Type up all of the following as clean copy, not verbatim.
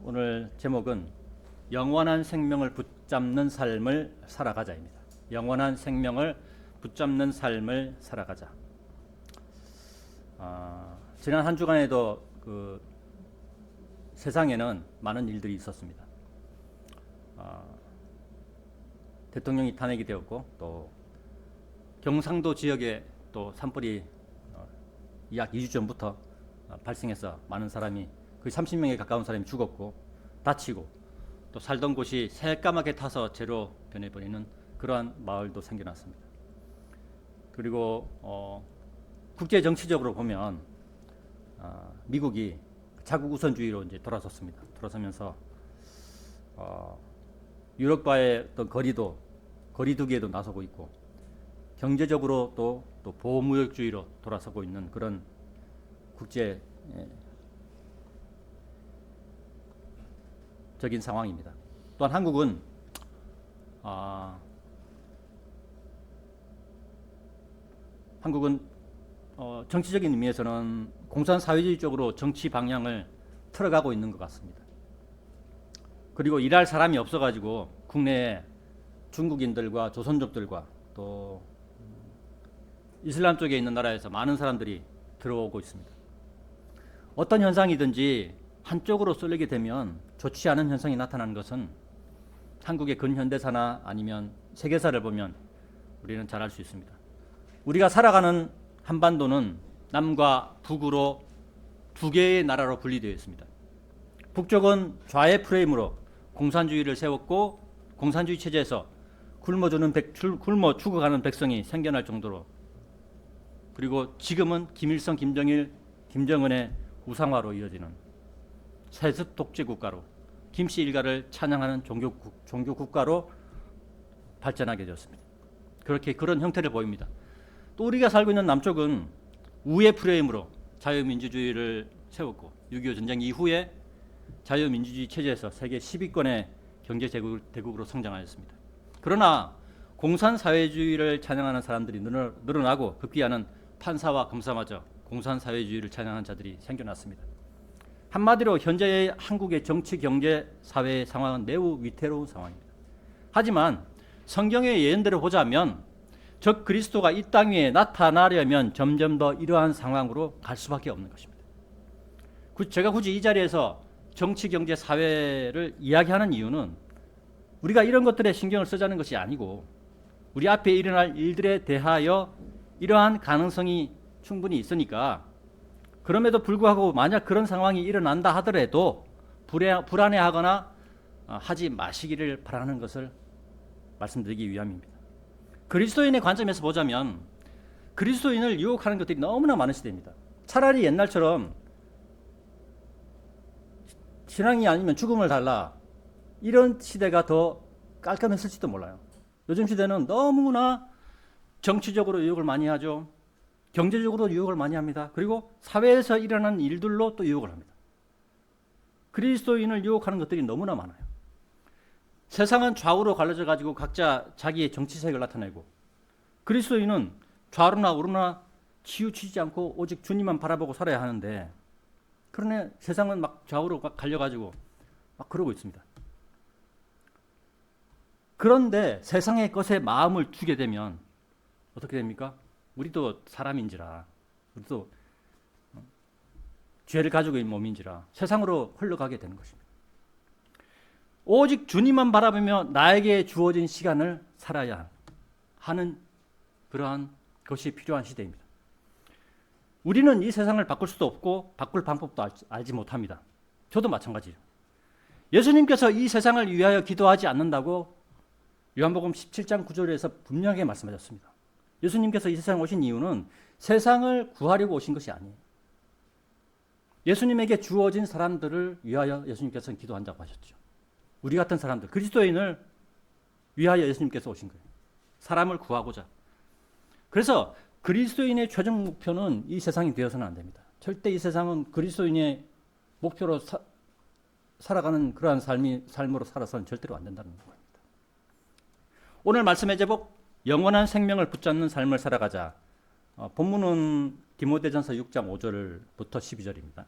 오늘 제목은 영원한 생명을 붙잡는 삶을 살아가자입니다. 영원한 생명을 붙잡는 삶을 살아가자. 지난 한 주간에도 세상에는 많은 일들이 있었습니다. 대통령이 탄핵이 되었고, 또 경상도 지역에 또 산불이 약 2주 전부터 발생해서 많은 사람이 거의 30명에 가까운 사람이 죽었고 다치고, 또 살던 곳이 새까맣게 타서 재로 변해버리는 그러한 마을도 생겨났습니다. 그리고 국제 정치적으로 보면 미국이 자국 우선주의로 이제 돌아섰습니다. 돌아서면서 유럽과의 어떤 거리두기에도 나서고 있고, 경제적으로 또 보호무역주의로 돌아서고 있는 그런 국제 적인 상황입니다. 또한 한국은 정치적인 의미에서는 공산사회주의 쪽으로 정치 방향을 틀어가고 있는 것 같습니다. 그리고 일할 사람이 없어가지고 국내에 중국인들과 조선족들과 또 이슬람 쪽에 있는 나라에서 많은 사람들이 들어오고 있습니다. 어떤 현상이든지 한쪽으로 쏠리게 되면 좋지 않은 현상이 나타나는 것은 한국의 근현대사나 아니면 세계사를 보면 우리는 잘 알 수 있습니다. 우리가 살아가는 한반도는 남과 북으로 두 개의 나라로 분리되어 있습니다. 북쪽은 좌의 프레임으로 공산주의를 세웠고, 공산주의 체제에서 굶어 죽어가는 백성이 생겨날 정도로, 그리고 지금은 김일성, 김정일, 김정은의 우상화로 이어지는 세습 독재 국가로, 김씨 일가를 찬양하는 종교 국가로 발전하게 되었습니다. 그런 형태를 보입니다. 또 우리가 살고 있는 남쪽은 우의 프레임으로 자유민주주의를 세웠고, 6.25 전쟁 이후에 자유민주주의 체제에서 세계 10위권의 경제대국으로 성장하였습니다. 그러나 공산사회주의를 찬양하는 사람들이 늘어나고, 급기야는 판사와 검사마저 공산사회주의를 찬양하는 자들이 생겨났습니다. 한마디로 현재의 한국의 정치, 경제, 사회의 상황은 매우 위태로운 상황입니다. 하지만 성경의 예언대로 보자면 적 그리스도가 이 땅 위에 나타나려면 점점 더 이러한 상황으로 갈 수밖에 없는 것입니다. 제가 굳이 이 자리에서 정치, 경제, 사회를 이야기하는 이유는 우리가 이런 것들에 신경을 쓰자는 것이 아니고, 우리 앞에 일어날 일들에 대하여 이러한 가능성이 충분히 있으니까, 그럼에도 불구하고 만약 그런 상황이 일어난다 하더라도 불안해하거나 하지 마시기를 바라는 것을 말씀드리기 위함입니다. 그리스도인의 관점에서 보자면 그리스도인을 유혹하는 것들이 너무나 많은 시대입니다. 차라리 옛날처럼 신앙이 아니면 죽음을 달라, 이런 시대가 더 깔끔했을지도 몰라요. 요즘 시대는 너무나 정치적으로 유혹을 많이 하죠. 경제적으로 유혹을 많이 합니다. 그리고 사회에서 일어나는 일들로 또 유혹을 합니다. 그리스도인을 유혹하는 것들이 너무나 많아요. 세상은 좌우로 갈라져 가지고 각자 자기의 정치색을 나타내고, 그리스도인은 좌로나 우로나 치우치지 않고 오직 주님만 바라보고 살아야 하는데, 그러나 세상은 막 좌우로 갈려가지고 막 그러고 있습니다. 그런데 세상의 것에 마음을 두게 되면 어떻게 됩니까? 우리도 사람인지라, 우리도 죄를 가지고 있는 몸인지라 세상으로 흘러가게 되는 것입니다. 오직 주님만 바라보며 나에게 주어진 시간을 살아야 하는 그러한 것이 필요한 시대입니다. 우리는 이 세상을 바꿀 수도 없고 바꿀 방법도 알지 못합니다. 저도 마찬가지예요. 예수님께서 이 세상을 위하여 기도하지 않는다고 요한복음 17장 9절에서 분명하게 말씀하셨습니다. 예수님께서 이 세상에 오신 이유는 세상을 구하려고 오신 것이 아니에요. 예수님에게 주어진 사람들을 위하여 예수님께서는 기도한다고 하셨죠. 우리 같은 사람들, 그리스도인을 위하여 예수님께서 오신 거예요. 사람을 구하고자. 그래서 그리스도인의 최종 목표는 이 세상이 되어서는 안 됩니다. 절대 이 세상은 그리스도인의 목표로 살아가는 그러한 삶으로 살아서는 절대로 안 된다는 겁니다. 오늘 말씀의 제목, 영원한 생명을 붙잡는 삶을 살아가자. 본문은 디모데전서 6장 5절부터 12절입니다.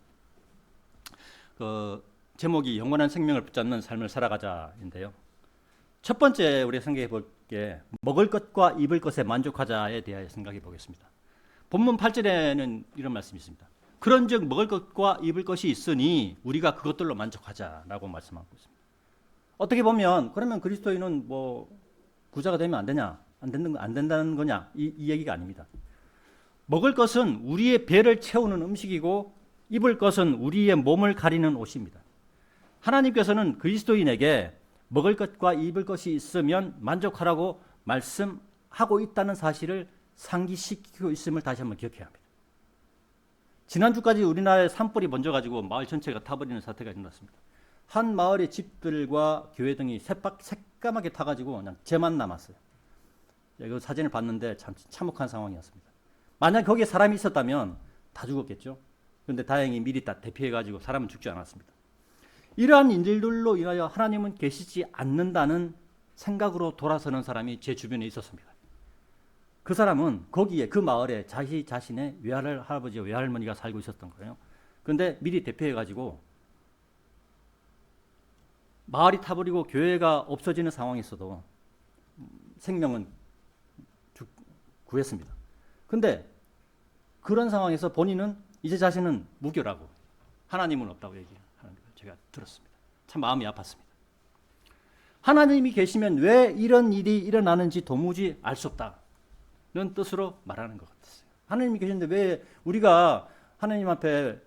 제목이 영원한 생명을 붙잡는 삶을 살아가자인데요. 첫 번째 우리가 생각해 볼 게 먹을 것과 입을 것에 만족하자에 대하여 생각해 보겠습니다. 본문 8절에는 이런 말씀이 있습니다. 그런즉 먹을 것과 입을 것이 있으니 우리가 그것들로 만족하자라고 말씀하고 있습니다. 어떻게 보면 그러면 그리스도인은 뭐 부자가 되면 안 되냐? 안 된다는 거냐? 이 얘기가 아닙니다. 먹을 것은 우리의 배를 채우는 음식이고 입을 것은 우리의 몸을 가리는 옷입니다. 하나님께서는 그리스도인에게 먹을 것과 입을 것이 있으면 만족하라고 말씀하고 있다는 사실을 상기시키고 있음을 다시 한번 기억해야 합니다. 지난주까지 우리나라에 산불이 번져가지고 마을 전체가 타버리는 사태가 일어났습니다. 한 마을의 집들과 교회 등이 새까맣게 타가지고 그냥 재만 남았어요. 그 사진을 봤는데 참 참혹한 상황이었습니다. 만약 거기에 사람이 있었다면 다 죽었겠죠. 그런데 다행히 미리 다 대피해가지고 사람은 죽지 않았습니다. 이러한 일들로 인하여 하나님은 계시지 않는다는 생각으로 돌아서는 사람이 제 주변에 있었습니다. 그 사람은 거기에 그 마을에 자신의 외할아버지와 외할머니가 살고 있었던 거예요. 그런데 미리 대피해가지고 마을이 타버리고 교회가 없어지는 상황에서도 생명은 구했습니다. 근데 그런 상황에서 본인은 이제 자신은 무교라고 하나님은 없다고 얘기하는 걸 제가 들었습니다. 참 마음이 아팠습니다. 하나님이 계시면 왜 이런 일이 일어나는지 도무지 알 수 없다는 뜻으로 말하는 것 같았어요. 하나님이 계시는데 왜 우리가 하나님 앞에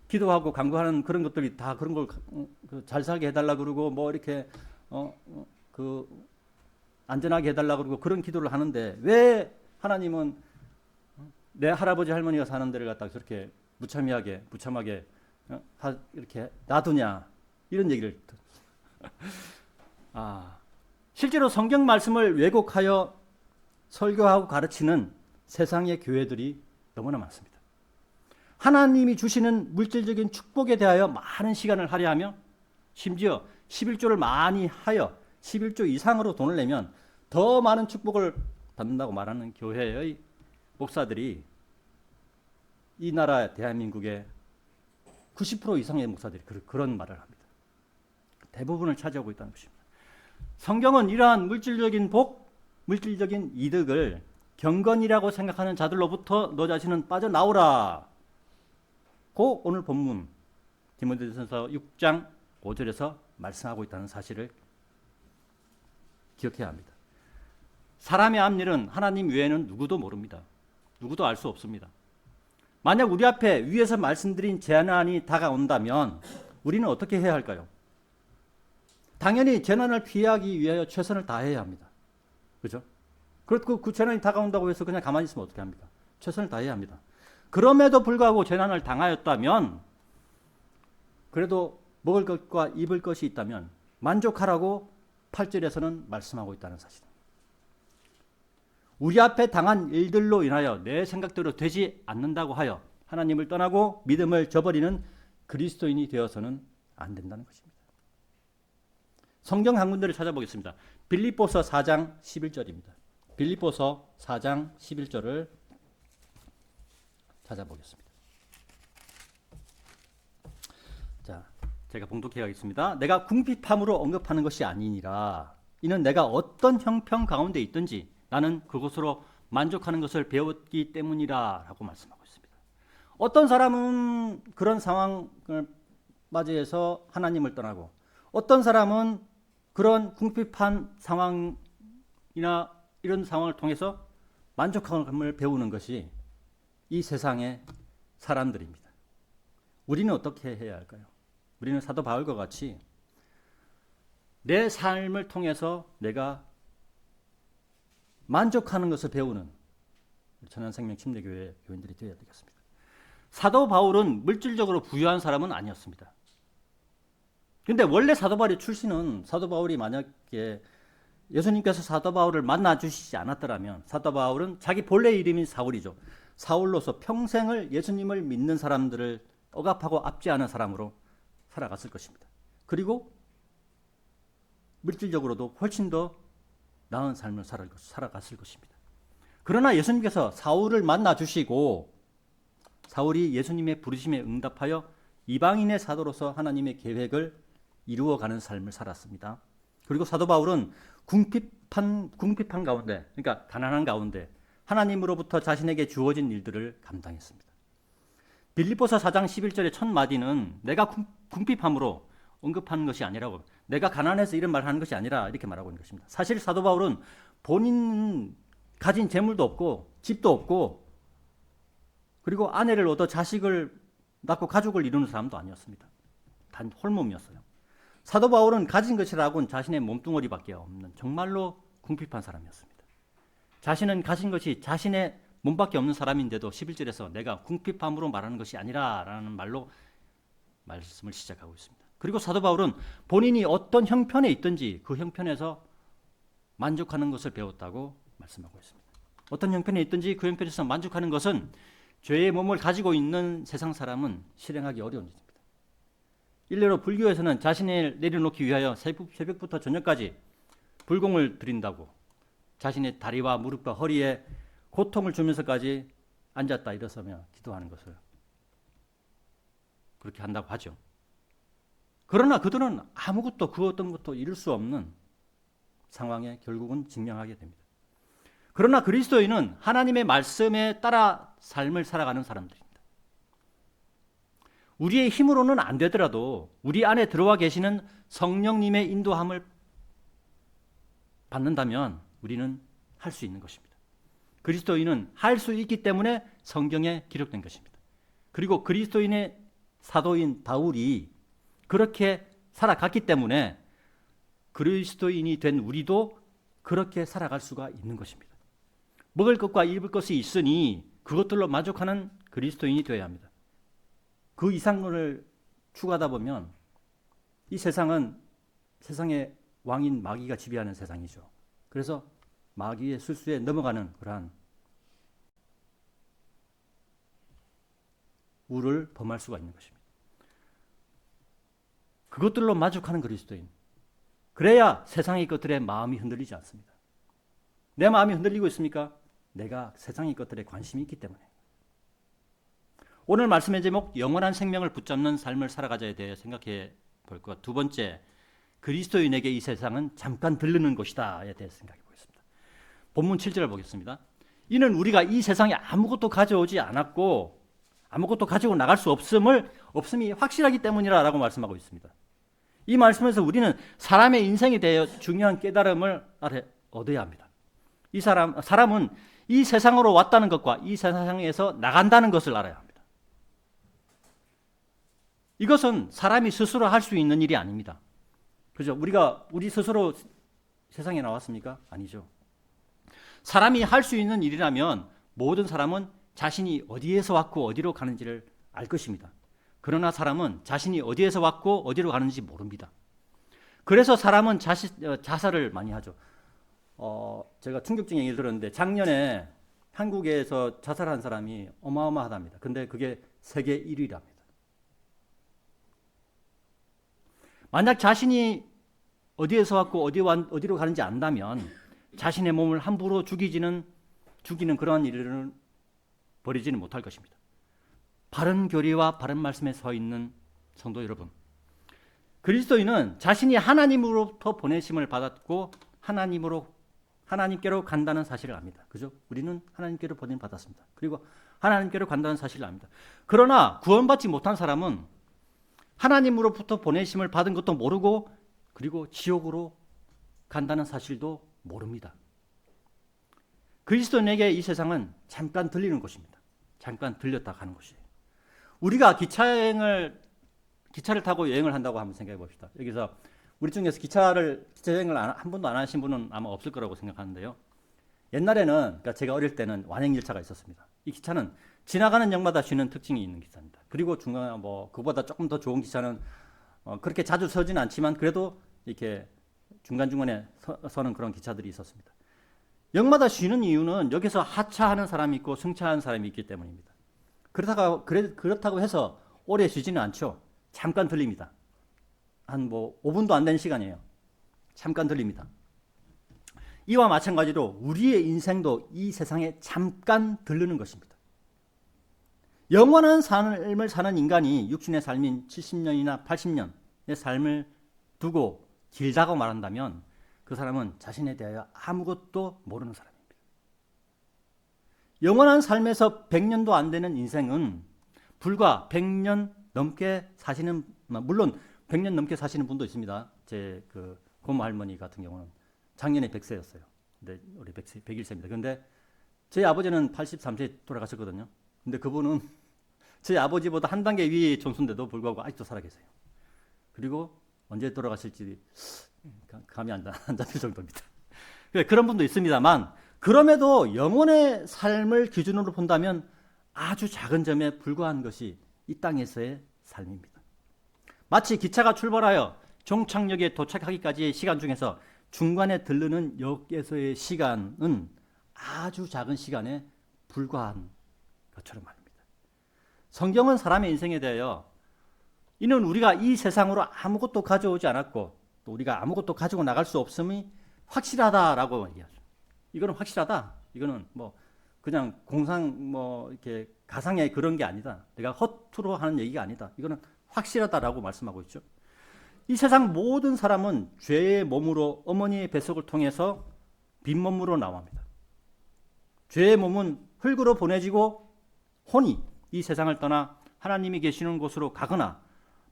기도하고 간구하는 그런 것들이 다 그런 걸 잘 살게 해달라 그러고 뭐 이렇게 안전하게 해달라 그러고 그런 기도를 하는데 왜 하나님은 내 할아버지 할머니가 사는 데를 갖다가 저렇게 무참하게 이렇게 놔두냐 이런 얘기를 실제로 성경 말씀을 왜곡하여 설교하고 가르치는 세상의 교회들이 너무나 많습니다. 하나님이 주시는 물질적인 축복에 대하여 많은 시간을 할애하며 심지어 11조를 많이 하여 11조 이상으로 돈을 내면 더 많은 축복을 받는다고 말하는 교회의 목사들이 이 나라 대한민국의 90% 이상의 목사들이 그런 말을 합니다. 대부분을 차지하고 있다는 것입니다. 성경은 이러한 물질적인 복, 물질적인 이득을 경건이라고 생각하는 자들로부터 너 자신은 빠져나오라. 고 오늘 본문 디모데전서 6장 5절에서 말씀하고 있다는 사실을 기억해야 합니다. 사람의 앞일은 하나님 외에는 누구도 모릅니다. 누구도 알 수 없습니다. 만약 우리 앞에 위에서 말씀드린 재난이 다가온다면 우리는 어떻게 해야 할까요? 당연히 재난을 피하기 위하여 최선을 다해야 합니다. 그렇죠? 그렇고 그 재난이 다가온다고 해서 그냥 가만히 있으면 어떻게 합니까? 최선을 다해야 합니다. 그럼에도 불구하고 재난을 당하였다면 그래도 먹을 것과 입을 것이 있다면 만족하라고 8절에서는 말씀하고 있다는 사실입니다. 우리 앞에 당한 일들로 인하여 내 생각대로 되지 않는다고 하여 하나님을 떠나고 믿음을 저버리는 그리스도인이 되어서는 안 된다는 것입니다. 성경 한 군데를 찾아보겠습니다. 빌립보서 4장 11절입니다. 빌립보서 4장 11절을 찾아보겠습니다. 자, 제가 봉독해 가겠습니다. 내가 궁핍함으로 언급하는 것이 아니니라. 이는 내가 어떤 형편 가운데 있든지 나는 그것으로 만족하는 것을 배웠기 때문이라 라고 말씀하고 있습니다. 어떤 사람은 그런 상황을 맞이해서 하나님을 떠나고 어떤 사람은 그런 궁핍한 상황이나 이런 상황을 통해서 만족함을 배우는 것이 이 세상의 사람들입니다. 우리는 어떻게 해야 할까요? 우리는 사도 바울과 같이 내 삶을 통해서 내가 만족하는 것을 배우는 천안생명 침례교회 교인들이 되어야 되겠습니다. 사도 바울은 물질적으로 부유한 사람은 아니었습니다. 그런데 원래 사도 바울의 출신은 사도 바울이 만약에 예수님께서 사도 바울을 만나 주시지 않았더라면 사도 바울은 자기 본래 이름인 사울이죠. 사울로서 평생을 예수님을 믿는 사람들을 억압하고 압제하는 사람으로 살아갔을 것입니다. 그리고 물질적으로도 훨씬 더 나은 삶을 살아갔을 것입니다. 그러나 예수님께서 사울을 만나 주시고 사울이 예수님의 부르심에 응답하여 이방인의 사도로서 하나님의 계획을 이루어가는 삶을 살았습니다. 그리고 사도 바울은 궁핍한 가운데, 그러니까 가난한 가운데 하나님으로부터 자신에게 주어진 일들을 감당했습니다. 빌립보서 4장 11절의 첫 마디는 내가 궁핍함으로 언급하는 것이 아니라고, 내가 가난해서 이런 말을 하는 것이 아니라 이렇게 말하고 있는 것입니다. 사실 사도 바울은 본인 가진 재물도 없고 집도 없고 그리고 아내를 얻어 자식을 낳고 가족을 이루는 사람도 아니었습니다. 단 홀몸이었어요. 사도 바울은 가진 것이라고는 자신의 몸뚱어리밖에 없는 정말로 궁핍한 사람이었습니다. 자신은 가진 것이 자신의 몸밖에 없는 사람인데도 11절에서 내가 궁핍함으로 말하는 것이 아니라 라는 말로 말씀을 시작하고 있습니다. 그리고 사도 바울은 본인이 어떤 형편에 있든지 그 형편에서 만족하는 것을 배웠다고 말씀하고 있습니다. 어떤 형편에 있든지 그 형편에서 만족하는 것은 죄의 몸을 가지고 있는 세상 사람은 실행하기 어려운 일입니다. 일례로 불교에서는 자신을 내려놓기 위하여 새벽부터 저녁까지 불공을 드린다고 자신의 다리와 무릎과 허리에 고통을 주면서까지 앉았다 일어서며 기도하는 것을 그렇게 한다고 하죠. 그러나 그들은 아무것도 그 어떤 것도 이룰 수 없는 상황에 결국은 직면하게 됩니다. 그러나 그리스도인은 하나님의 말씀에 따라 삶을 살아가는 사람들입니다. 우리의 힘으로는 안 되더라도 우리 안에 들어와 계시는 성령님의 인도함을 받는다면 우리는 할 수 있는 것입니다. 그리스도인은 할 수 있기 때문에 성경에 기록된 것입니다. 그리고 그리스도인의 사도인 바울이 그렇게 살아갔기 때문에 그리스도인이 된 우리도 그렇게 살아갈 수가 있는 것입니다. 먹을 것과 입을 것이 있으니 그것들로 만족하는 그리스도인이 되어야 합니다. 그 이상을 추구하다 보면 이 세상은 세상의 왕인 마귀가 지배하는 세상이죠. 그래서 마귀의 술수에 넘어가는 그러한 우를 범할 수가 있는 것입니다. 그것들로 만족하는 그리스도인. 그래야 세상의 것들에 마음이 흔들리지 않습니다. 내 마음이 흔들리고 있습니까? 내가 세상의 것들에 관심이 있기 때문에. 오늘 말씀의 제목 영원한 생명을 붙잡는 삶을 살아가자에 대해 생각해 볼 것. 두 번째, 그리스도인에게 이 세상은 잠깐 들르는 곳이다에 대해 생각해 보겠습니다. 본문 7절을 보겠습니다. 이는 우리가 이 세상에 아무것도 가져오지 않았고 아무것도 가지고 나갈 수 없음이 확실하기 때문이라고 말씀하고 있습니다. 이 말씀에서 우리는 사람의 인생에 대해 중요한 깨달음을 얻어야 합니다. 사람은 이 세상으로 왔다는 것과 이 세상에서 나간다는 것을 알아야 합니다. 이것은 사람이 스스로 할 수 있는 일이 아닙니다. 그죠? 우리 스스로 세상에 나왔습니까? 아니죠. 사람이 할 수 있는 일이라면 모든 사람은 자신이 어디에서 왔고 어디로 가는지를 알 것입니다. 그러나 사람은 자신이 어디에서 왔고 어디로 가는지 모릅니다. 그래서 사람은 자살을 많이 하죠. 제가 충격적인 얘기를 들었는데 작년에 한국에서 자살한 사람이 어마어마하답니다. 근데 그게 세계 1위랍니다. 만약 자신이 어디에서 왔고 어디로 가는지 안다면 자신의 몸을 함부로 죽이는 그러한 일을 벌이지는 못할 것입니다. 바른 교리와 바른 말씀에 서 있는 성도 여러분, 그리스도인은 자신이 하나님으로부터 보내심을 받았고 하나님께로 간다는 사실을 압니다. 그죠? 우리는 하나님께로 보냄 받았습니다. 그리고 하나님께로 간다는 사실을 압니다. 그러나 구원받지 못한 사람은 하나님으로부터 보내심을 받은 것도 모르고 그리고 지옥으로 간다는 사실도 모릅니다. 그리스도인에게 이 세상은 잠깐 들리는 곳입니다. 잠깐 들렸다 가는 곳이에요. 우리가 기차를 타고 여행을 한다고 한번 생각해 봅시다. 여기서 우리 중에서 기차여행을 한 번도 안 하신 분은 아마 없을 거라고 생각하는데요. 옛날에는, 그러니까 제가 어릴 때는 완행열차가 있었습니다. 이 기차는 지나가는 역마다 쉬는 특징이 있는 기차입니다. 그리고 중간에 그보다 조금 더 좋은 기차는 그렇게 자주 서지는 않지만 그래도 이렇게 중간중간에 서는 그런 기차들이 있었습니다. 역마다 쉬는 이유는 여기서 하차하는 사람이 있고 승차하는 사람이 있기 때문입니다. 그렇다고 해서 오래 쉬지는 않죠. 잠깐 들립니다. 한 5분도 안 되는 시간이에요. 잠깐 들립니다. 이와 마찬가지로 우리의 인생도 이 세상에 잠깐 들르는 것입니다. 영원한 삶을 사는 인간이 육신의 삶인 70년이나 80년의 삶을 두고 길다고 말한다면 그 사람은 자신에 대하여 아무것도 모르는 사람입니다. 영원한 삶에서 100년도 안 되는 인생은 불과 100년 넘게 사시는, 물론 100년 넘게 사시는 분도 있습니다. 제 그 고모 할머니 같은 경우는 작년에 100세였어요. 근데 우리 101세입니다. 그런데 제 아버지는 83세에 돌아가셨거든요. 근데 그분은 제 아버지보다 한 단계 위의 존수인데도 불구하고 아직도 살아계세요. 그리고 언제 돌아가실지 감이 안 잡힐 정도입니다. 그런 분도 있습니다만, 그럼에도 영혼의 삶을 기준으로 본다면 아주 작은 점에 불과한 것이 이 땅에서의 삶입니다. 마치 기차가 출발하여 종착역에 도착하기까지의 시간 중에서 중간에 들르는 역에서의 시간은 아주 작은 시간에 불과한 것처럼 말입니다. 성경은 사람의 인생에 대하여 이는 우리가 이 세상으로 아무것도 가져오지 않았고 또 우리가 아무것도 가지고 나갈 수 없음이 확실하다라고 얘기하죠. 이거는 확실하다. 이거는 뭐 그냥 공상 뭐 이렇게 가상의 그런 게 아니다. 내가 허투루 하는 얘기가 아니다. 이거는 확실하다라고 말씀하고 있죠. 이 세상 모든 사람은 죄의 몸으로 어머니의 뱃속을 통해서 빈몸으로 나옵니다. 죄의 몸은 흙으로 보내지고 혼이 이 세상을 떠나 하나님이 계시는 곳으로 가거나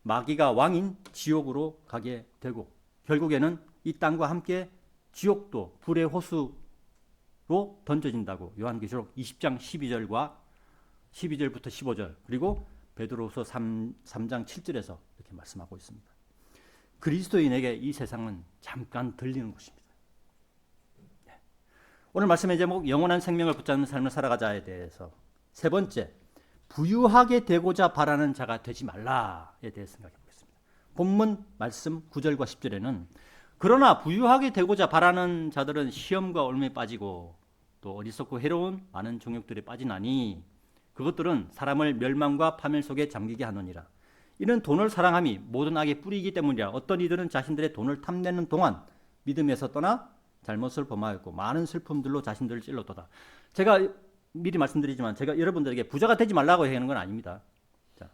마귀가 왕인 지옥으로 가게 되고 결국에는 이 땅과 함께 지옥도 불의 호수로 던져진다고 요한계시록 20장 12절부터 15절 그리고 베드로후서 3장 7절에서 이렇게 말씀하고 있습니다. 그리스도인에게 이 세상은 잠깐 들리는 곳입니다. 오늘 말씀의 제목 영원한 생명을 붙잡는 삶을 살아가자에 대해서 세 번째, 부유하게 되고자 바라는 자가 되지 말라에 대해 생각해 보겠습니다. 본문 말씀 9절과 10절에는 그러나 부유하게 되고자 바라는 자들은 시험과 올무에 빠지고 또 어리석고 해로운 많은 종욕들에 빠지나니 그것들은 사람을 멸망과 파멸 속에 잠기게 하느니라. 이는 돈을 사랑함이 모든 악의 뿌리이기 때문이라. 어떤 이들은 자신들의 돈을 탐내는 동안 믿음에서 떠나 잘못을 범하였고 많은 슬픔들로 자신들을 찔렀도다. 제가 미리 말씀드리지만 제가 여러분들에게 부자가 되지 말라고 하는 건 아닙니다. 자,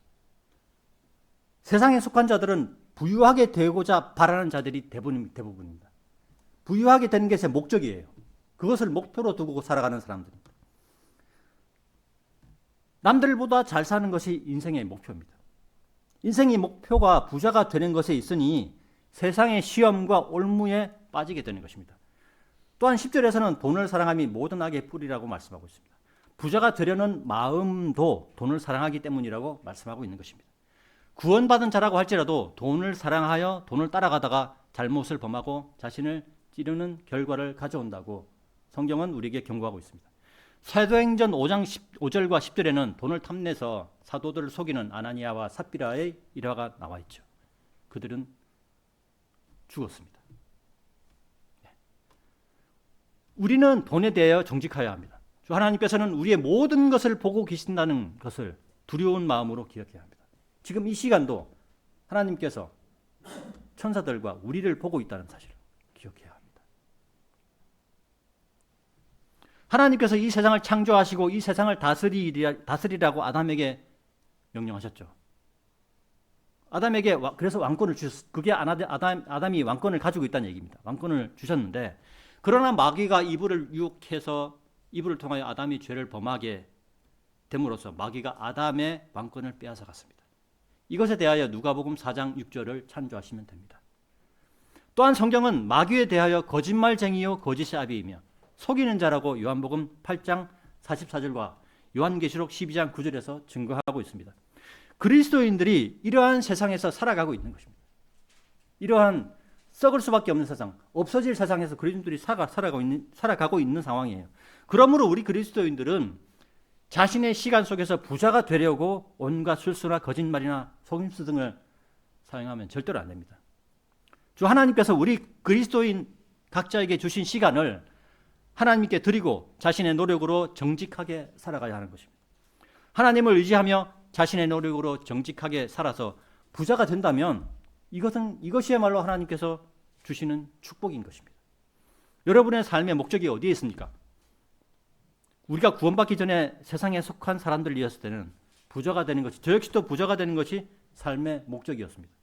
세상에 속한 자들은 부유하게 되고자 바라는 자들이 대부분입니다. 부유하게 되는 게 제 목적이에요. 그것을 목표로 두고 살아가는 사람들입니다. 남들보다 잘 사는 것이 인생의 목표입니다. 인생의 목표가 부자가 되는 것에 있으니 세상의 시험과 올무에 빠지게 되는 것입니다. 또한 10절에서는 돈을 사랑함이 모든 악의 뿌리라고 말씀하고 있습니다. 부자가 되려는 마음도 돈을 사랑하기 때문이라고 말씀하고 있는 것입니다. 구원받은 자라고 할지라도 돈을 사랑하여 돈을 따라가다가 잘못을 범하고 자신을 찌르는 결과를 가져온다고 성경은 우리에게 경고하고 있습니다. 사도행전 5장 5절과 10절에는 돈을 탐내서 사도들을 속이는 아나니아와 삽비라의 일화가 나와 있죠. 그들은 죽었습니다. 우리는 돈에 대하여 정직하여야 합니다. 주 하나님께서는 우리의 모든 것을 보고 계신다는 것을 두려운 마음으로 기억해야 합니다. 지금 이 시간도 하나님께서 천사들과 우리를 보고 있다는 사실을 기억해야 합니다. 하나님께서 이 세상을 창조하시고 이 세상을 다스리라고 아담에게 명령하셨죠. 아담에게 그래서 왕권을 주셨어요. 그게 아담이 왕권을 가지고 있다는 얘기입니다. 왕권을 주셨는데 그러나 마귀가 이브를 유혹해서 이브를 통하여 아담이 죄를 범하게 됨으로써 마귀가 아담의 왕권을 빼앗아 갔습니다. 이것에 대하여 누가복음 4장 6절을 참조하시면 됩니다. 또한 성경은 마귀에 대하여 거짓말쟁이요 거짓의 아비이며 속이는 자라고 요한복음 8장 44절과 요한계시록 12장 9절에서 증거하고 있습니다. 그리스도인들이 이러한 세상에서 살아가고 있는 것입니다. 이러한 썩을 수밖에 없는 세상, 없어질 세상에서 그리스도인들이 살아가고 있는 상황이에요. 그러므로 우리 그리스도인들은 자신의 시간 속에서 부자가 되려고 온갖 술수나 거짓말이나 속임수 등을 사용하면 절대로 안 됩니다. 주 하나님께서 우리 그리스도인 각자에게 주신 시간을 하나님께 드리고 자신의 노력으로 정직하게 살아가야 하는 것입니다. 하나님을 의지하며 자신의 노력으로 정직하게 살아서 부자가 된다면 이것이야말로 하나님께서 주시는 축복인 것입니다. 여러분의 삶의 목적이 어디에 있습니까? 우리가 구원받기 전에 세상에 속한 사람들이었을 때는 부자가 되는 것이, 저 역시도 부자가 되는 것이 삶의 목적이었습니다.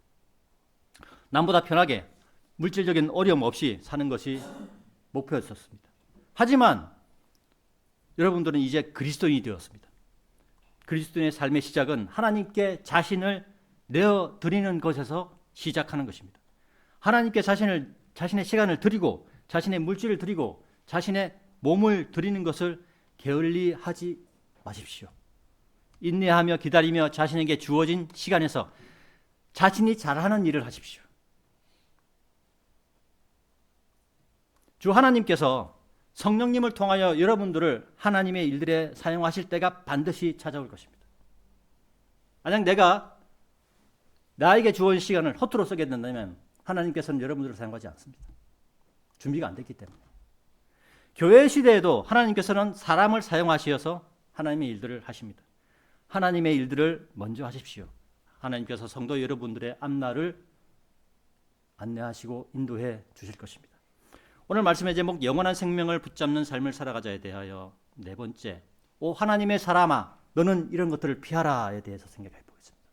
남보다 편하게 물질적인 어려움 없이 사는 것이 목표였었습니다. 하지만 여러분들은 이제 그리스도인이 되었습니다. 그리스도인의 삶의 시작은 하나님께 자신을 내어드리는 것에서 시작하는 것입니다. 하나님께 자신의 시간을 드리고 자신의 물질을 드리고 자신의 몸을 드리는 것을 게을리하지 마십시오. 인내하며 기다리며 자신에게 주어진 시간에서 자신이 잘하는 일을 하십시오. 주 하나님께서 성령님을 통하여 여러분들을 하나님의 일들에 사용하실 때가 반드시 찾아올 것입니다. 만약 내가 나에게 주어진 시간을 허투루 쓰게 된다면 하나님께서는 여러분들을 사용하지 않습니다. 준비가 안 됐기 때문에. 교회 시대에도 하나님께서는 사람을 사용하셔서 하나님의 일들을 하십니다. 하나님의 일들을 먼저 하십시오. 하나님께서 성도 여러분들의 앞날을 안내하시고 인도해 주실 것입니다. 오늘 말씀의 제목 영원한 생명을 붙잡는 삶을 살아가자에 대하여 네 번째, 오 하나님의 사람아 너는 이런 것들을 피하라에 대해서 생각해 보겠습니다.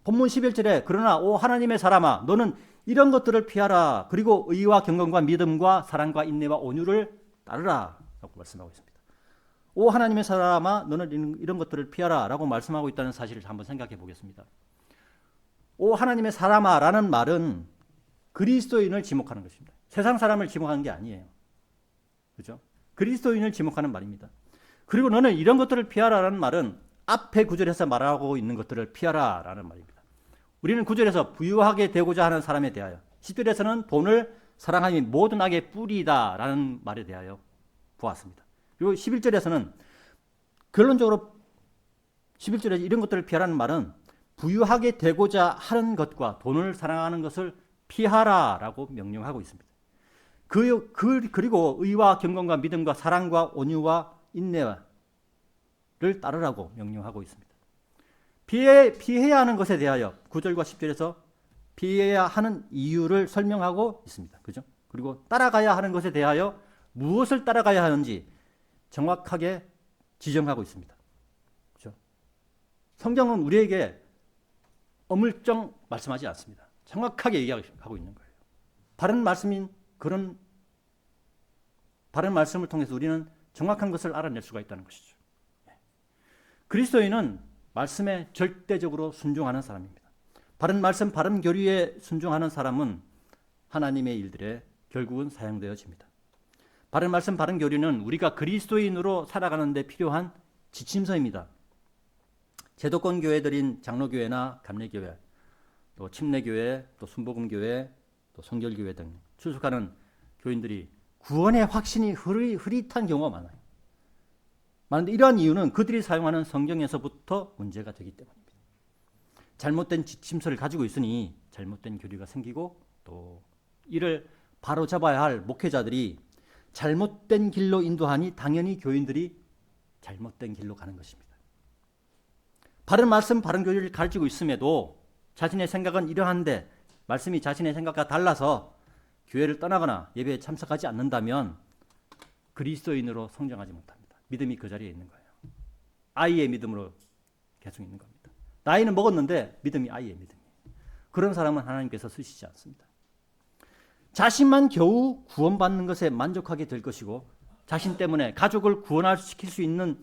본문 11절에 그러나 오 하나님의 사람아 너는 이런 것들을 피하라. 그리고 의와 경건과 믿음과 사랑과 인내와 온유를 따르라 라고 말씀하고 있습니다. 오 하나님의 사람아 너는 이런 것들을 피하라 라고 말씀하고 있다는 사실을 한번 생각해 보겠습니다. 오 하나님의 사람아 라는 말은 그리스도인을 지목하는 것입니다. 세상 사람을 지목하는 게 아니에요. 그렇죠? 그리스도인을 지목하는 말입니다. 그리고 너는 이런 것들을 피하라라는 말은 앞에 구절에서 말하고 있는 것들을 피하라라는 말입니다. 우리는 구절에서 부유하게 되고자 하는 사람에 대하여, 10절에서는 돈을 사랑하니 모든 악의 뿌리다라는 말에 대하여 보았습니다. 그리고 11절에서는 결론적으로 11절에 이런 것들을 피하라는 말은 부유하게 되고자 하는 것과 돈을 사랑하는 것을 피하라라고 명령하고 있습니다. 그리고 의와 경건과 믿음과 사랑과 온유와 인내를 따르라고 명령하고 있습니다. 피해야 하는 것에 대하여 9절과 10절에서 피해야 하는 이유를 설명하고 있습니다. 그죠? 그리고 따라가야 하는 것에 대하여 무엇을 따라가야 하는지 정확하게 지정하고 있습니다. 그죠? 성경은 우리에게 어물쩡 말씀하지 않습니다. 정확하게 얘기하고 있는 거예요. 바른 말씀인 그런 바른 말씀을 통해서 우리는 정확한 것을 알아낼 수가 있다는 것이죠. 그리스도인은 말씀에 절대적으로 순종하는 사람입니다. 바른 말씀, 바른 교리에 순종하는 사람은 하나님의 일들에 결국은 사용되어집니다. 바른 말씀, 바른 교리는 우리가 그리스도인으로 살아가는 데 필요한 지침서입니다. 제도권 교회들인 장로교회나 감리교회, 또 침례교회, 또 순복음교회, 또 성결교회 등 출석하는 교인들이 구원의 확신이 흐릿한 경우가 많아요. 그런데 이러한 이유는 그들이 사용하는 성경에서부터 문제가 되기 때문입니다. 잘못된 지침서를 가지고 있으니 잘못된 교리가 생기고 또 이를 바로잡아야 할 목회자들이 잘못된 길로 인도하니 당연히 교인들이 잘못된 길로 가는 것입니다. 바른 말씀, 바른 교리를 가지고 있음에도 자신의 생각은 이러한데 말씀이 자신의 생각과 달라서 교회를 떠나거나 예배에 참석하지 않는다면 그리스도인으로 성장하지 못합니다. 믿음이 그 자리에 있는 거예요. 아이의 믿음으로 계속 있는 겁니다. 나이는 먹었는데 믿음이 아이의 믿음이에요. 그런 사람은 하나님께서 쓰시지 않습니다. 자신만 겨우 구원받는 것에 만족하게 될 것이고 자신 때문에 가족을 구원시킬 수 있는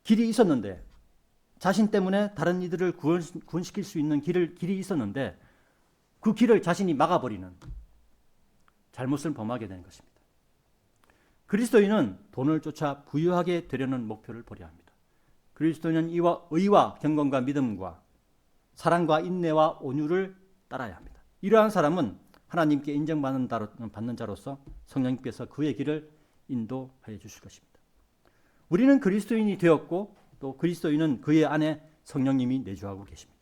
길이 있었는데 자신 때문에 다른 이들을 구원시킬 수 있는 길이 있었는데 그 길을 자신이 막아버리는 잘못을 범하게 되는 것입니다. 그리스도인은 돈을 쫓아 부유하게 되려는 목표를 버려야 합니다. 그리스도인은 의와 경건과 믿음과 사랑과 인내와 온유를 따라야 합니다. 이러한 사람은 하나님께 인정받는 자로서 성령님께서 그의 길을 인도하여 주실 것입니다. 우리는 그리스도인이 되었고 또 그리스도인은 그의 안에 성령님이 내주하고 계십니다.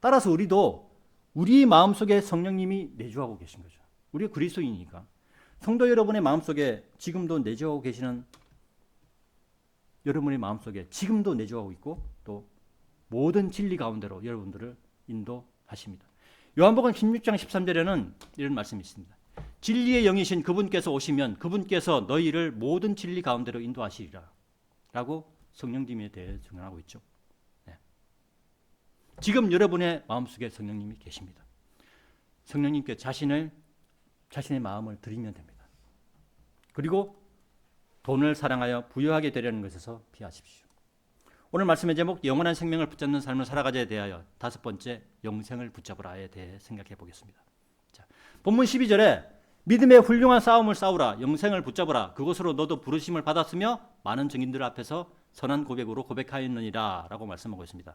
따라서 우리도 우리 마음속에 성령님이 내주하고 계신 거죠. 우리가 그리스도인이니까. 성도 여러분의 마음속에 지금도 내주하고 계시는 여러분의 마음속에 지금도 내주하고 있고 또 모든 진리 가운데로 여러분들을 인도하십니다. 요한복음 16장 13절에는 이런 말씀이 있습니다. 진리의 영이신 그분께서 오시면 그분께서 너희를 모든 진리 가운데로 인도하시리라 라고 성령님에 대해 증언하고 있죠. 네. 지금 여러분의 마음속에 성령님이 계십니다. 성령님께 자신의 마음을 드리면 됩니다. 그리고 돈을 사랑하여 부유하게 되려는 것에서 피하십시오. 오늘 말씀의 제목, 영원한 생명을 붙잡는 삶을 살아가자에 대하여 5번째, 영생을 붙잡으라에 대해 생각해 보겠습니다. 자, 본문 12절에 믿음의 훌륭한 싸움을 싸우라, 영생을 붙잡으라, 그것으로 너도 부르심을 받았으며 많은 증인들 앞에서 선한 고백으로 고백하였느니라 라고 말씀하고 있습니다.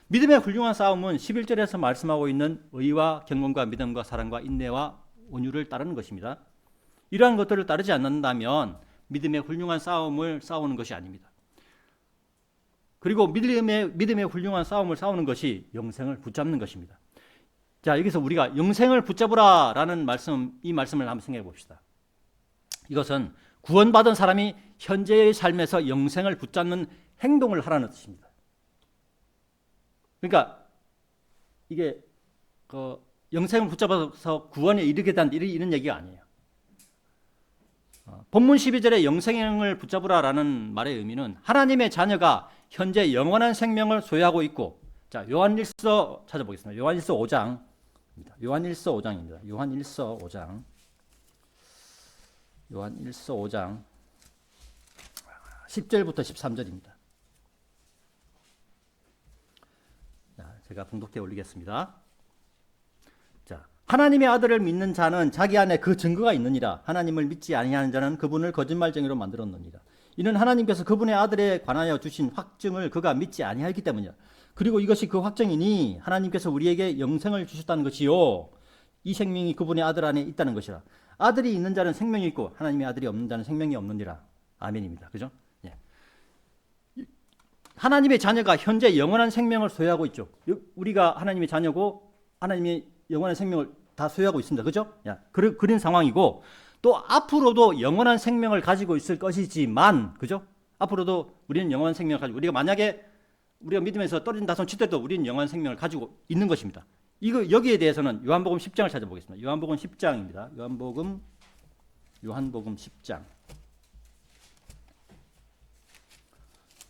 믿음의 훌륭한 싸움은 11절에서 말씀하고 있는 의와 경건과 믿음과 사랑과 인내와 온유를 따르는 것입니다. 이러한 것들을 따르지 않는다면 믿음의 훌륭한 싸움을 싸우는 것이 아닙니다. 그리고 믿음의 훌륭한 싸움을 싸우는 것이 영생을 붙잡는 것입니다. 자, 여기서 우리가 영생을 붙잡으라 라는 이 말씀을 한번 생각해 봅시다. 이것은 구원받은 사람이 현재의 삶에서 영생을 붙잡는 행동을 하라는 뜻입니다. 그러니까 이게 영생을 붙잡아서 구원에 이르게 된다 이런 얘기가 아니에요. 본문 12절에 영생을 붙잡으라라는 말의 의미는 하나님의 자녀가 현재 영원한 생명을 소유하고 있고, 자, 요한일서 찾아보겠습니다. 요한일서 5장. 요한일서 5장입니다. 요한일서 5장 10절부터 13절입니다. 자, 제가 봉독해 올리겠습니다. 자, 하나님의 아들을 믿는 자는 자기 안에 그 증거가 있느니라. 하나님을 믿지 아니하는 자는 그분을 거짓말쟁이로 만들었느니라. 이는 하나님께서 그분의 아들에 관하여 주신 확증을 그가 믿지 아니하였기 때문이라. 그리고 이것이 그 확증이니 하나님께서 우리에게 영생을 주셨다는 것이요, 이 생명이 그분의 아들 안에 있다는 것이라. 아들이 있는 자는 생명이 있고 하나님의 아들이 없는 자는 생명이 없느니라. 아멘입니다. 그죠? 예. 하나님의 자녀가 현재 영원한 생명을 소유하고 있죠. 우리가 하나님의 자녀고 하나님의 영원한 생명을 다 소유하고 있습니다. 그죠? 그런 상황이고, 또 앞으로도 영원한 생명을 가지고 있을 것이지만, 그죠? 앞으로도 우리는 영원한 생명을 가지고, 우리가 믿음에서 떨어진다 손 치더라도 우리는 영원한 생명을 가지고 있는 것입니다. 여기에 대해서는 요한복음 10장을 찾아보겠습니다. 요한복음 10장입니다. 요한복음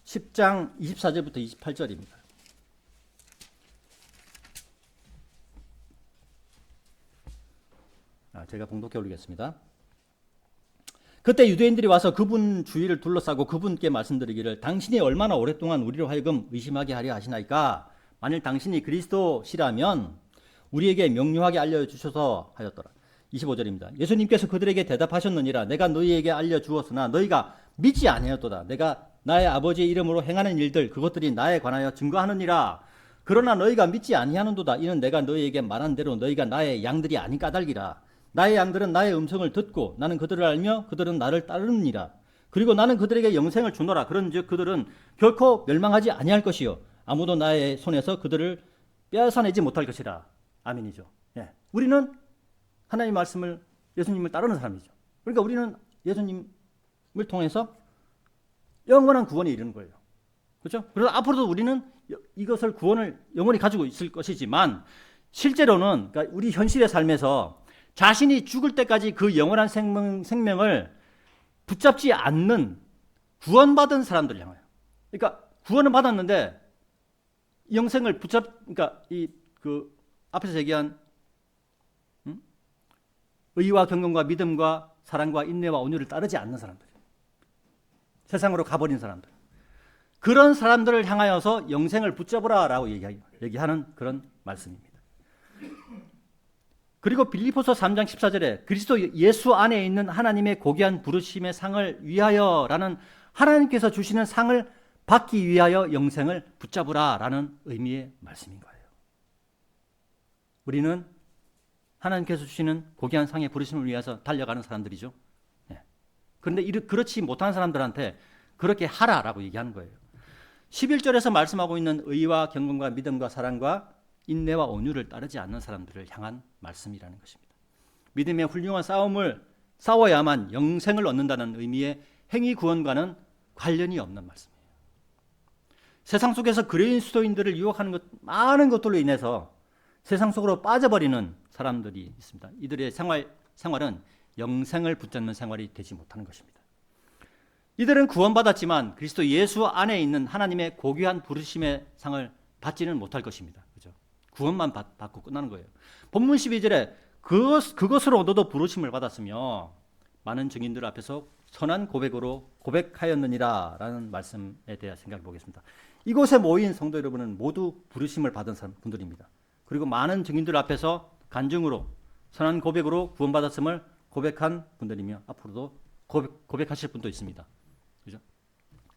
10장 24절부터 28절입니다. 제가 봉독해 올리겠습니다. 그때 유대인들이 와서 그분 주위를 둘러싸고 그분께 말씀드리기를, 당신이 얼마나 오랫동안 우리로 하여금 의심하게 하려 하시나이까? 만일 당신이 그리스도시라면 우리에게 명료하게 알려주셔서 하였더라. 25절입니다. 예수님께서 그들에게 대답하셨느니라. 내가 너희에게 알려주었으나 너희가 믿지 아니하였도다. 내가 나의 아버지의 이름으로 행하는 일들, 그것들이 나에 관하여 증거하느니라. 그러나 너희가 믿지 아니하는도다. 이는 내가 너희에게 말한 대로 너희가 나의 양들이 아닌 까닭이라. 나의 양들은 나의 음성을 듣고 나는 그들을 알며 그들은 나를 따르느니라. 그리고 나는 그들에게 영생을 주노라. 그런즉 그들은 결코 멸망하지 아니할 것이요, 아무도 나의 손에서 그들을 빼앗아내지 못할 것이라. 아멘이죠. 예. 우리는 하나님의 말씀을, 예수님을 따르는 사람이죠. 그러니까 우리는 예수님을 통해서 영원한 구원에 이르는 거예요. 그렇죠? 그래서 앞으로도 우리는 이것을 구원을 영원히 가지고 있을 것이지만, 실제로는 그러니까 우리 현실의 삶에서 자신이 죽을 때까지 그 영원한 생명을 붙잡지 않는 구원받은 사람들 향하여, 그러니까 구원을 받았는데 영생을 그러니까 그 앞에서 얘기한 의와 경건과 믿음과 사랑과 인내와 온유를 따르지 않는 사람들, 세상으로 가버린 사람들, 그런 사람들을 향하여서 영생을 붙잡으라라고 얘기하는 그런 말씀입니다. 그리고 빌립보서 3장 14절에 그리스도 예수 안에 있는 하나님의 고귀한 부르심의 상을 위하여라는, 하나님께서 주시는 상을 받기 위하여 영생을 붙잡으라라는 의미의 말씀인 거예요. 우리는 하나님께서 주시는 고귀한 상의 부르심을 위해서 달려가는 사람들이죠. 그런데 그렇지 못한 사람들한테 그렇게 하라라고 얘기하는 거예요. 11절에서 말씀하고 있는 의와 경건과 믿음과 사랑과 인내와 온유를 따르지 않는 사람들을 향한 말씀이라는 것입니다. 믿음의 훌륭한 싸움을 싸워야만 영생을 얻는다는 의미의 행위 구원과는 관련이 없는 말씀이에요. 세상 속에서 그리스도인들을 유혹하는 많은 것들로 인해서 세상 속으로 빠져버리는 사람들이 있습니다. 이들의 생활은 영생을 붙잡는 생활이 되지 못하는 것입니다. 이들은 구원받았지만 그리스도 예수 안에 있는 하나님의 고귀한 부르심의 상을 받지는 못할 것입니다. 그죠? 구원만 받고 끝나는 거예요. 본문 12절에 그것으로 너도 부르심을 받았으며 많은 증인들 앞에서 선한 고백으로 고백하였느니라 라는 말씀에 대해 생각해 보겠습니다. 이곳에 모인 성도 여러분은 모두 부르심을 받은 분들입니다. 그리고 많은 증인들 앞에서 간증으로 선한 고백으로 구원받았음을 고백한 분들이며 앞으로도 고백하실 분도 있습니다. 그죠?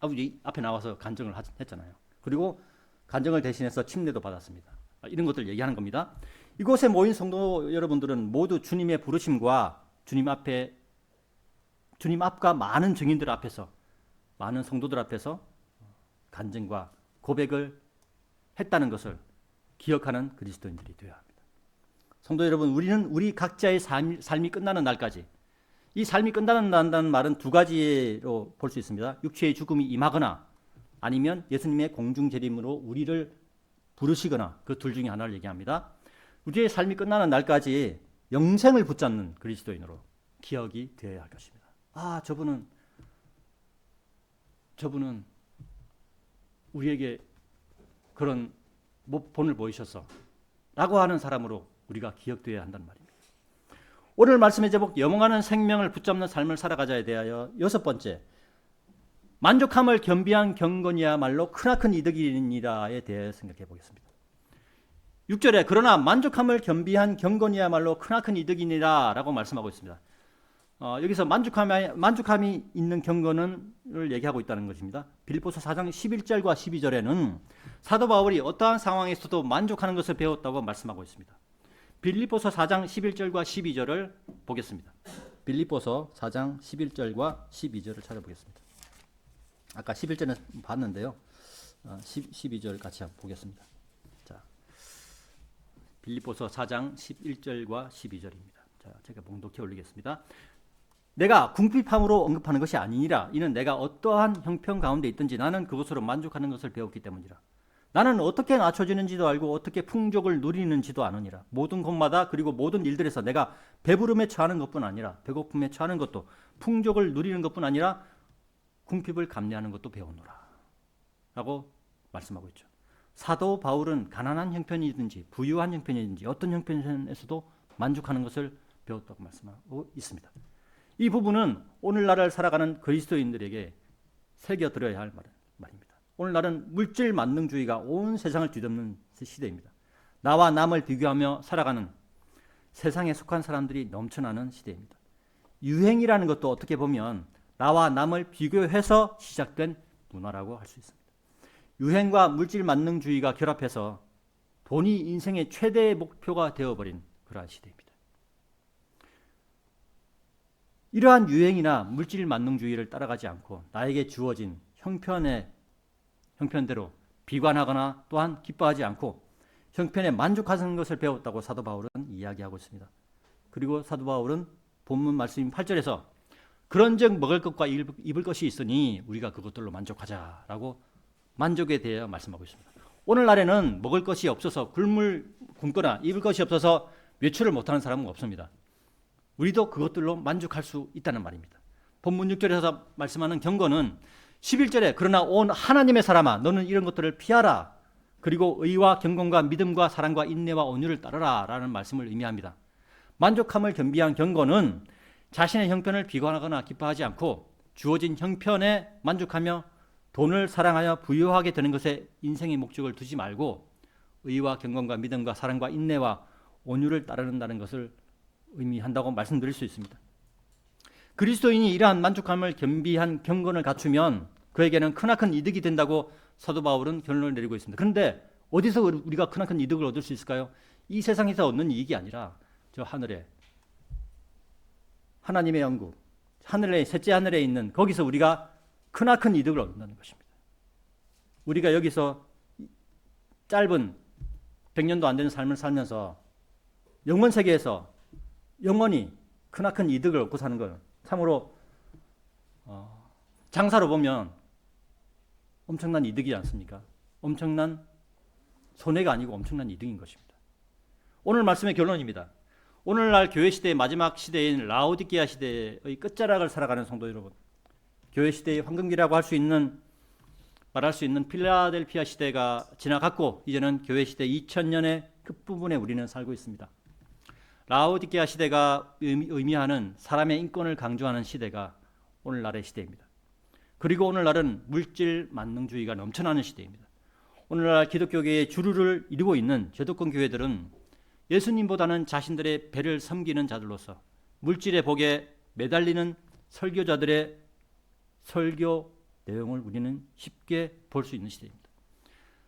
아버지 앞에 나와서 간증을 했잖아요. 그리고 간증을 대신해서 침례도 받았습니다. 이런 것들 얘기하는 겁니다. 이곳에 모인 성도 여러분들은 모두 주님의 부르심과 주님 앞과 많은 증인들 앞에서, 많은 성도들 앞에서 간증과 고백을 했다는 것을 기억하는 그리스도인들이 되어야 합니다. 성도 여러분, 우리는 우리 각자의 삶이 끝나는 날까지, 이 삶이 끝난다는 말은 두 가지로 볼 수 있습니다. 육체의 죽음이 임하거나 아니면 예수님의 공중 재림으로 우리를 부르시거나 그 둘 중에 하나를 얘기합니다. 우리의 삶이 끝나는 날까지 영생을 붙잡는 그리스도인으로 기억이 되어야 할 것입니다. 아, 저분은 우리에게 그런 본을 보이셨어 라고 하는 사람으로 우리가 기억되어야 한다는 말입니다. 오늘 말씀의 제목 영원한 생명을 붙잡는 삶을 살아가자에 대하여 여섯 번째, 만족함을 겸비한 경건이야말로 크나큰 이득이니라에 대해 생각해 보겠습니다. 6절에 그러나 만족함을 겸비한 경건이야말로 크나큰 이득이니라 라고 말씀하고 있습니다. 여기서 만족함이 있는 경건을 얘기하고 있다는 것입니다. 빌립보서 4장 11절과 12절에는 사도 바울이 어떠한 상황에서도 만족하는 것을 배웠다고 말씀하고 있습니다. 빌립보서 4장 11절과 12절을 보겠습니다. 빌립보서 4장 11절과 12절을 찾아보겠습니다. 아까 11절은 봤는데요. 12절 같이 한번 보겠습니다. 자, 빌립보서 4장 11절과 12절입니다. 자, 제가 봉독해 올리겠습니다. 내가 궁핍함으로 언급하는 것이 아니니라. 이는 내가 어떠한 형편 가운데 있든지 나는 그것으로 만족하는 것을 배웠기 때문이라. 나는 어떻게 낮춰지는지도 알고 어떻게 풍족을 누리는지도 아느니라. 모든 곳마다 그리고 모든 일들에서 내가 배부름에 처하는 것뿐 아니라 배고픔에 처하는 것도 풍족을 누리는 것뿐 아니라 궁핍을 감내하는 것도 배우노라 라고 말씀하고 있죠. 사도 바울은 가난한 형편이든지 부유한 형편이든지 어떤 형편에서도 만족하는 것을 배웠다고 말씀하고 있습니다. 이 부분은 오늘날을 살아가는 그리스도인들에게 새겨들어야 할 말입니다. 오늘날은 물질 만능주의가 온 세상을 뒤덮는 시대입니다. 나와 남을 비교하며 살아가는 세상에 속한 사람들이 넘쳐나는 시대입니다. 유행이라는 것도 어떻게 보면 나와 남을 비교해서 시작된 문화라고 할 수 있습니다. 유행과 물질 만능주의가 결합해서 돈이 인생의 최대의 목표가 되어버린 그러한 시대입니다. 이러한 유행이나 물질 만능주의를 따라가지 않고 나에게 주어진 형편대로 비관하거나 또한 기뻐하지 않고 형편에 만족하는 것을 배웠다고 사도 바울은 이야기하고 있습니다. 그리고 사도 바울은 본문 말씀 8절에서 그런즉 먹을 것과 입을 것이 있으니 우리가 그것들로 만족하자라고 만족에 대해 말씀하고 있습니다. 오늘날에는 먹을 것이 없어서 굶거나 입을 것이 없어서 외출을 못하는 사람은 없습니다. 우리도 그것들로 만족할 수 있다는 말입니다. 본문 6절에서 말씀하는 경건은 11절에 그러나 온 하나님의 사람아 너는 이런 것들을 피하라. 그리고 의와 경건과 믿음과 사랑과 인내와 온유를 따르라 라는 말씀을 의미합니다. 만족함을 겸비한 경건은 자신의 형편을 비관하거나 기뻐하지 않고 주어진 형편에 만족하며 돈을 사랑하여 부유하게 되는 것에 인생의 목적을 두지 말고 의와 경건과 믿음과 사랑과 인내와 온유를 따르는다는 것을 의미한다고 말씀드릴 수 있습니다. 그리스도인이 이러한 만족함을 겸비한 경건을 갖추면 그에게는 크나큰 이득이 된다고 사도 바울은 결론을 내리고 있습니다. 그런데 어디서 우리가 크나큰 이득을 얻을 수 있을까요? 이 세상에서 얻는 이익이 아니라 저 하늘에 하나님의 영국, 하늘의 셋째 하늘에 있는 거기서 우리가 크나큰 이득을 얻는다는 것입니다. 우리가 여기서 짧은 100년도 안 되는 삶을 살면서 영원 세계에서 영원히 크나큰 이득을 얻고 사는 걸 참으로 장사로 보면 엄청난 이득이지 않습니까? 엄청난 손해가 아니고 엄청난 이득인 것입니다. 오늘 말씀의 결론입니다. 오늘날 교회 시대의 마지막 시대인 라오디게아 시대의 끝자락을 살아가는 성도 여러분, 교회 시대의 황금기라고 말할 수 있는 필라델피아 시대가 지나갔고 이제는 교회 시대 2000년의 끝부분에 우리는 살고 있습니다. 라오디게아 시대가 의미하는 사람의 인권을 강조하는 시대가 오늘날의 시대입니다. 그리고 오늘날은 물질 만능주의가 넘쳐나는 시대입니다. 오늘날 기독교계의 주류를 이루고 있는 제도권 교회들은 예수님보다는 자신들의 배를 섬기는 자들로서 물질의 복에 매달리는 설교자들의 설교 내용을 우리는 쉽게 볼 수 있는 시대입니다.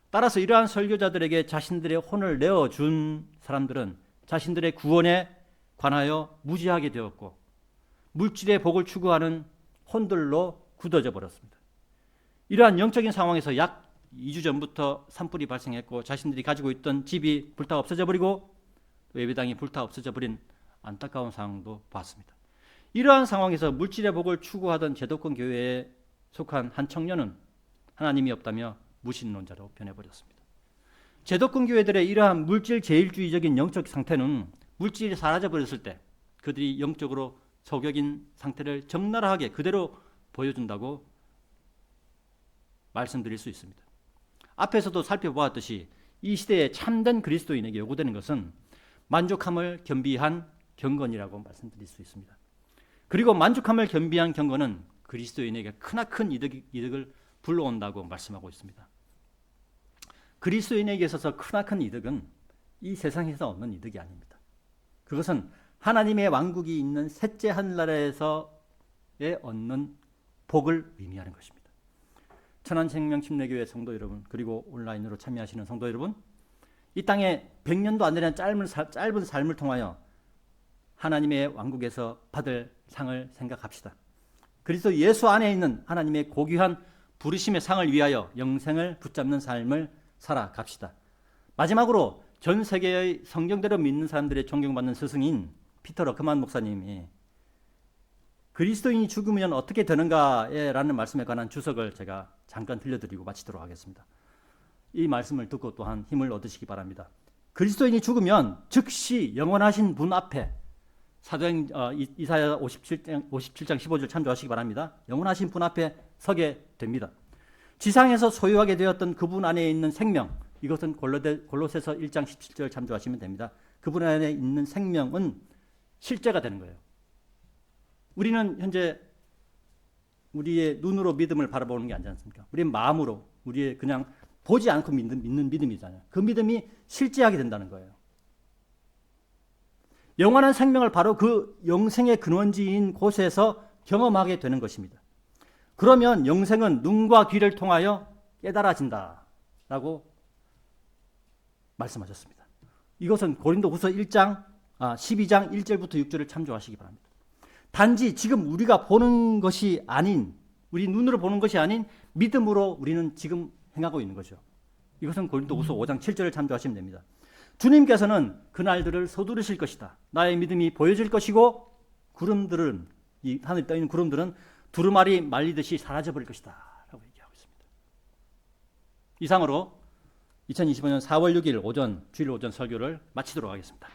따라서 이러한 설교자들에게 자신들의 혼을 내어준 사람들은 자신들의 구원에 관하여 무지하게 되었고 물질의 복을 추구하는 혼들로 굳어져 버렸습니다. 이러한 영적인 상황에서 약 2주 전부터 산불이 발생했고 자신들이 가지고 있던 집이 불타 없어져 버리고 예배당이 불타 없어져 버린 안타까운 상황도 봤습니다. 이러한 상황에서 물질의 복을 추구하던 제도권 교회에 속한 한 청년은 하나님이 없다며 무신론자로 변해버렸습니다. 제도권 교회들의 이러한 물질 제일주의적인 영적 상태는 물질이 사라져버렸을 때 그들이 영적으로 소격인 상태를 적나라하게 그대로 보여준다고 말씀드릴 수 있습니다. 앞에서도 살펴보았듯이 이 시대에 참된 그리스도인에게 요구되는 것은 만족함을 겸비한 경건이라고 말씀드릴 수 있습니다. 그리고 만족함을 겸비한 경건은 그리스도인에게 크나큰 이득을 불러온다고 말씀하고 있습니다. 그리스도인에게 있어서 크나큰 이득은 이 세상에서 얻는 이득이 아닙니다. 그것은 하나님의 왕국이 있는 셋째 하늘나라에서의 얻는 복을 의미하는 것입니다. 천안생명침례교회 성도 여러분, 그리고 온라인으로 참여하시는 성도 여러분, 이 땅에 100년도 안 되는 짧은 삶을 통하여 하나님의 왕국에서 받을 상을 생각합시다. 그리스도 예수 안에 있는 하나님의 고귀한 부르심의 상을 위하여 영생을 붙잡는 삶을 살아갑시다. 마지막으로 전 세계의 성경대로 믿는 사람들의 존경받는 스승인 피터 러크만 목사님이 그리스도인이 죽으면 어떻게 되는가에 라는 말씀에 관한 주석을 제가 잠깐 들려드리고 마치도록 하겠습니다. 이 말씀을 듣고 또한 힘을 얻으시기 바랍니다. 그리스도인이 죽으면 즉시 영원하신 분 앞에 사도행 이사야 57장 15절 참조하시기 바랍니다. 영원하신 분 앞에 서게 됩니다. 지상에서 소유하게 되었던 그분 안에 있는 생명, 이것은 골로새서 1장 17절 참조하시면 됩니다. 그분 안에 있는 생명은 실제가 되는 거예요. 우리는 현재 우리의 눈으로 믿음을 바라보는 게 아니지 않습니까? 우리의 마음으로, 우리의 그냥 보지 않고 믿는 믿음이잖아요. 그 믿음이 실제하게 된다는 거예요. 영원한 생명을 바로 그 영생의 근원지인 곳에서 경험하게 되는 것입니다. 그러면 영생은 눈과 귀를 통하여 깨달아진다라고 말씀하셨습니다. 이것은 고린도후서 12장 1절부터 6절을 참조하시기 바랍니다. 단지 지금 우리가 보는 것이 아닌, 우리 눈으로 보는 것이 아닌 믿음으로 우리는 지금 행하고 있는 거죠. 이것은 고린도후서 5장 7절을 참조하시면 됩니다. 주님께서는 그날들을 서두르실 것이다. 나의 믿음이 보여질 것이고 구름들은, 이 하늘에 떠있는 구름들은 두루마리 말리듯이 사라져버릴 것이다 라고 얘기하고 있습니다. 이상으로 2025년 4월 6일 주일 오전 설교를 마치도록 하겠습니다.